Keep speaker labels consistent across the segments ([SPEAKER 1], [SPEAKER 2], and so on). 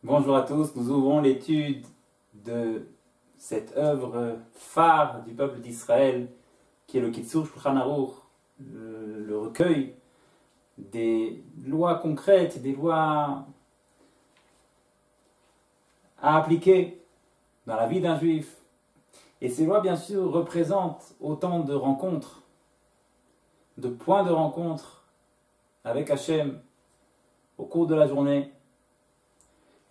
[SPEAKER 1] Bonjour à tous, nous ouvrons l'étude de cette œuvre phare du peuple d'Israël qui est le Kitzur Shulchan Aruch, le recueil des lois concrètes, des lois à appliquer dans la vie d'un juif. Et ces lois bien sûr représentent autant de rencontres, de points de rencontre avec Hachem au cours de la journée.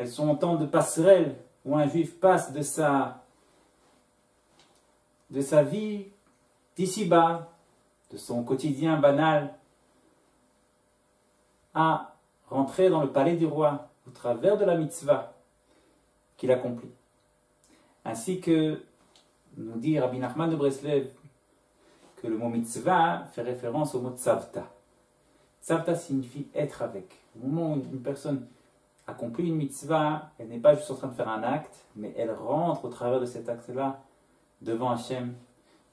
[SPEAKER 1] Elles sont autant de passerelles où un juif passe de sa vie d'ici-bas, de son quotidien banal, à rentrer dans le palais du roi au travers de la mitzvah qu'il accomplit. Ainsi que nous dit Rabbi Nachman de Breslev que le mot mitzvah fait référence au mot tzavta. Tzavta signifie être avec. Au moment où une personne accomplit une mitzvah, elle n'est pas juste en train de faire un acte, mais elle rentre au travers de cet acte-là devant Hachem,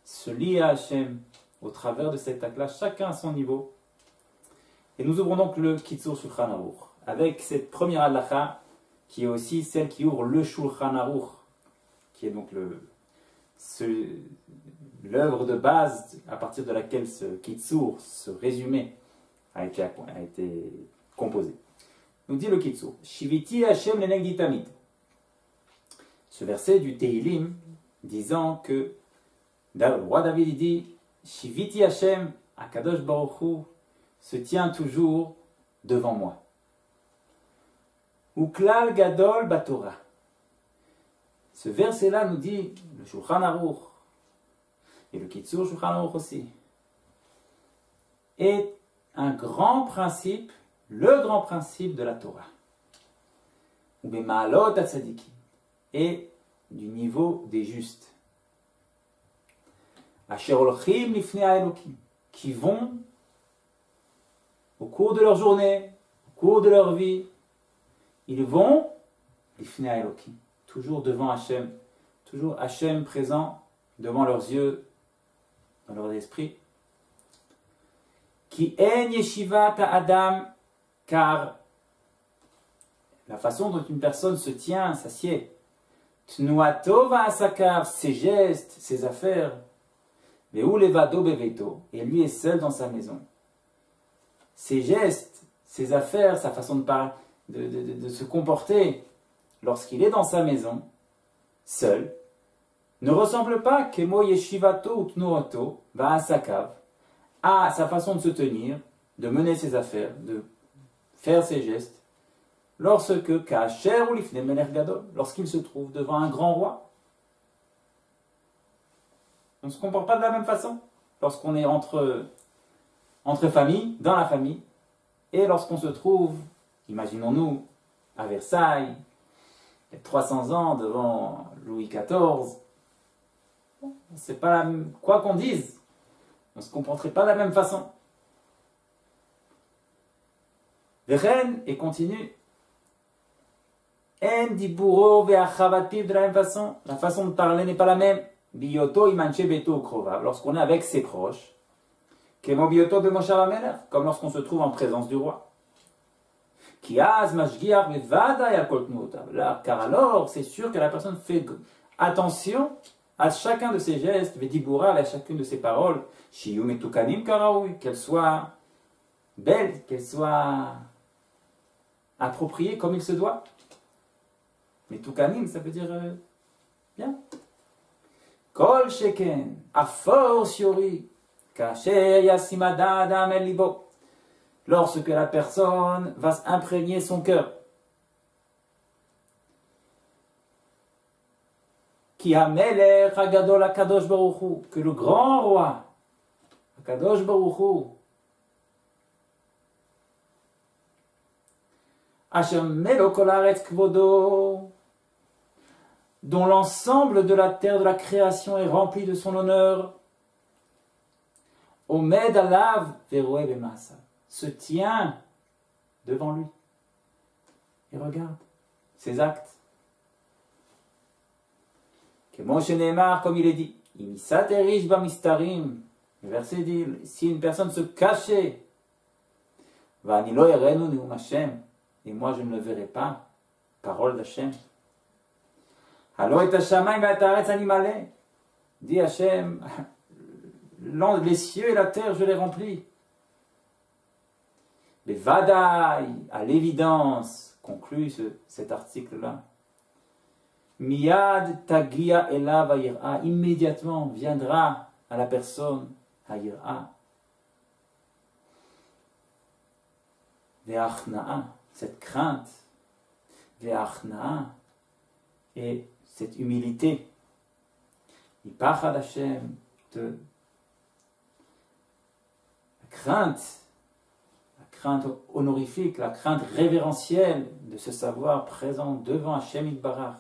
[SPEAKER 1] se lie à Hachem au travers de cet acte-là, chacun à son niveau. Et nous ouvrons donc le Kitzur Shulchan Aruch avec cette première halakha qui est aussi celle qui ouvre le Shulchan Aruch, qui est donc l'œuvre de base à partir de laquelle ce Kitzur, ce résumé, a été composé. Nous dit le Kitzur, Shiviti Hashem lenegdi tamid. Ce verset du Tehillim disant que le roi David dit Shiviti Hashem Akadosh Baruch Hu se tient toujours devant moi. Uklal Gadol Batorah. Ce verset-là nous dit le Shulchan Aruch et le Kitzur Shulchan Aruch aussi est un grand principe, le grand principe de la Torah. Ou bema'alot hatzadikim, et du niveau des justes. Asher olchim lifnei ha'elokim, qui vont au cours de leur journée, au cours de leur vie, ils vont lifnei ha'elokim, toujours devant Hachem, toujours Hachem présent devant leurs yeux, dans leur esprit. Ki en yeshivat ha'adam, car la façon dont une personne se tient, s'assied, tnuato va'asakav, ses gestes, ses affaires, ve'u levado beveito, et lui est seul dans sa maison. Ses gestes, ses affaires, sa façon de parler, de se comporter lorsqu'il est dans sa maison, seul, ne ressemble pas kemo yeshivato ou tnuato va'asakav, à sa façon de se tenir, de mener ses affaires, de faire ses gestes, lorsqu'il se trouve devant un grand roi. On ne se comporte pas de la même façon lorsqu'on est entre familles, dans la famille, et lorsqu'on se trouve, imaginons-nous, à Versailles, il y a 300 ans, devant Louis XIV. C'est pas quoi qu'on dise, on ne se comporterait pas de la même façon. Vechen, et continue. En diburo ve'achavativ, de la même façon. La façon de parler n'est pas la même. Biyoto imanche beto krovav, lorsqu'on est avec ses proches. Kemo biyoto bemoshav hamelech, comme lorsqu'on se trouve en présence du roi. Kiaz mashgiach vevada yakol tnuotav, car alors c'est sûr que la personne fait attention à chacun de ses gestes, vedibura, à chacune de ses paroles, shiyu metukanim karaoui, qu'elle soit belle, qu'elle soit appropriée comme il se doit. Metukanim, ça veut dire bien. Kol sheken, a fortiori, kasher yasimada adam el libo, lorsque la personne va s'imprégner son cœur. Ki hamelech hagadol hakadosh baruch hu, que le grand roi, hakadosh baruch hu, asher melo kol haaretz kvodo, dont l'ensemble de la terre de la création est rempli de son honneur, omed alav veroe b'ma'asav, se tient devant lui et regarde ses actes. Comme il est dit, le verset dit, si une personne se cachait, et moi je ne le verrai pas, parole d'Hachem. Halo et hashamayim ve'haaretz ani maleh. Dit Hachem, les cieux et la terre, je les remplis. Les vadaï, à l'évidence, conclut cet article-là. Miyad tagia elav hayir'a, immédiatement viendra à la personne hayir'a. Ve'achna'a, cette crainte. Ve'achna'a, et cette humilité. Ipachad Hashem, la crainte honorifique, la crainte révérentielle de se savoir présent devant Hashem Yitbarach.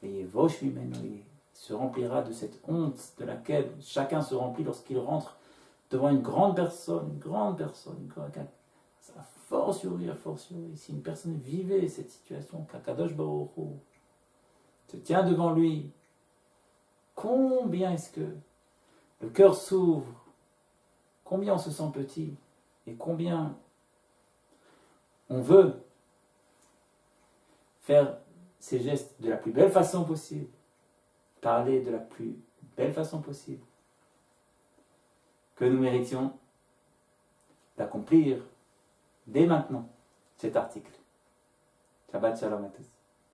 [SPEAKER 1] Et Yevosh Mimenu, il se remplira de cette honte de laquelle chacun se remplit lorsqu'il rentre devant une grande personne, a fortiori, si une personne vivait cette situation, qu'Akadosh Baruch Hu se tient devant lui, combien est-ce que le cœur s'ouvre, combien on se sent petit, et combien on veut faire ces gestes de la plus belle façon possible, parler de la plus belle façon possible, que nous méritions d'accomplir dès maintenant cet article. Shabbat Shalom à tous.